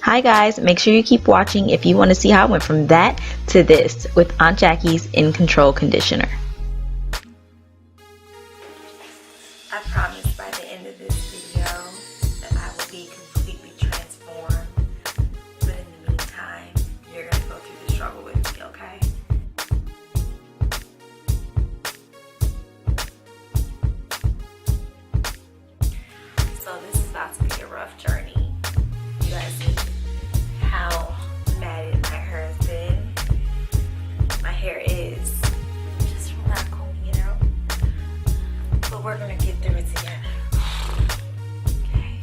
Hi guys, make sure you keep watching if you want to see how I went from that to this with Aunt Jackie's In Control Conditioner. I promise by the end of this video that I will be completely transformed. But in the meantime, you're going to go through the struggle with me, okay? So this is about to be a rough journey. You guys see how matted my hair has been. My hair is just from not combing it out. But we're gonna get through it together. Okay.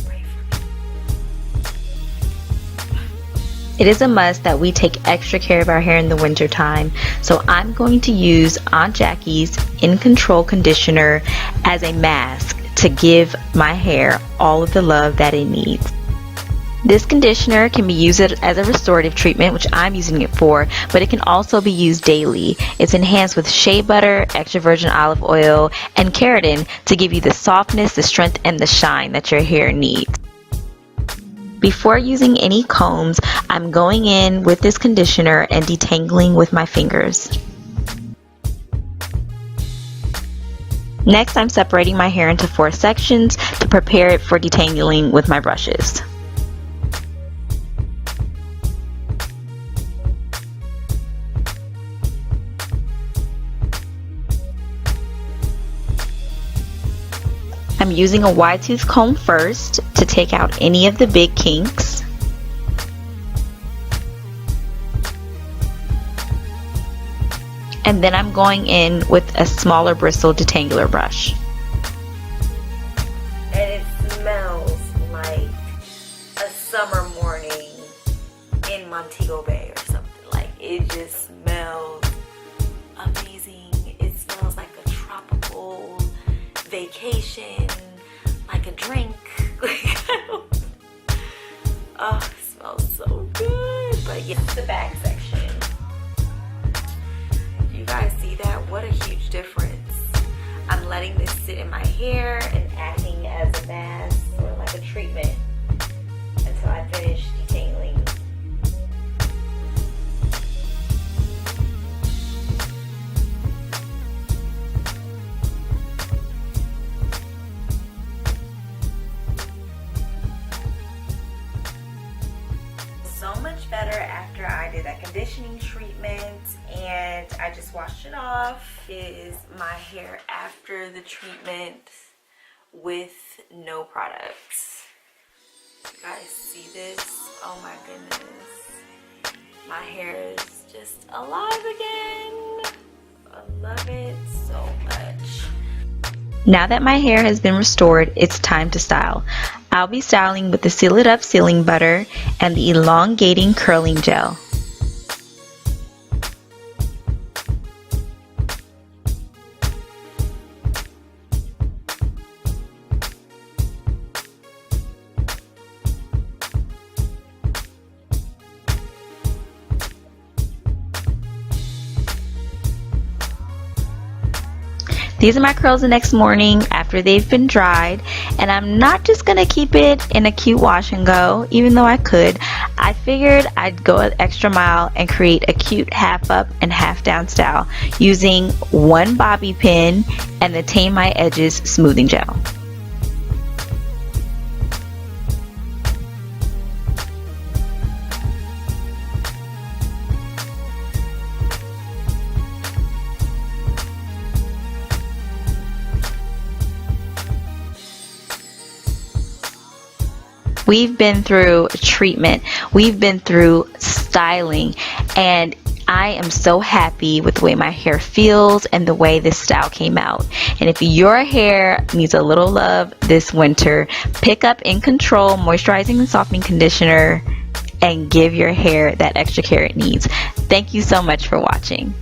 Pray for me. It is a must that we take extra care of our hair in the winter time. So I'm going to use Aunt Jackie's In Control Conditioner as a mask to give my hair all of the love that it needs. This conditioner can be used as a restorative treatment, which I'm using it for, but it can also be used daily. It's enhanced with shea butter, extra virgin olive oil, and keratin to give you the softness, the strength, and the shine that your hair needs. Before using any combs, I'm going in with this conditioner and detangling with my fingers. Next, I'm separating my hair into 4 sections to prepare it for detangling with my brushes. I'm using a wide tooth comb first to take out any of the big kinks. And then I'm going in with a smaller bristle detangler brush. And it smells like a summer morning in Montego Bay or something. Like, it just smells amazing. It smells like a tropical vacation, like a drink. Oh, it smells so good. But yeah, the back section. You guys see that? What a huge difference. I'm letting this sit in my hair and acting as a mask or like a treatment until I finish detangling. So much better after I did that conditioning treatment, and I just washed it off. Is my hair after the treatment with no products. You guys see this? Oh my goodness. My hair is just alive again. I love it so much. Now that my hair has been restored, it's time to style. I'll be styling with the Seal It Up sealing butter and the elongating curling gel. These are my curls the next morning after they've been dried, and I'm not just gonna keep it in a cute wash and go, even though I could. I figured I'd go an extra mile and create a cute half up and half down style using one bobby pin and the Tame My Edges smoothing gel. We've been through treatment, we've been through styling, and I am so happy with the way my hair feels and the way this style came out. And if your hair needs a little love this winter, pick up In Control Moisturizing and Softening Conditioner and give your hair that extra care it needs. Thank you so much for watching.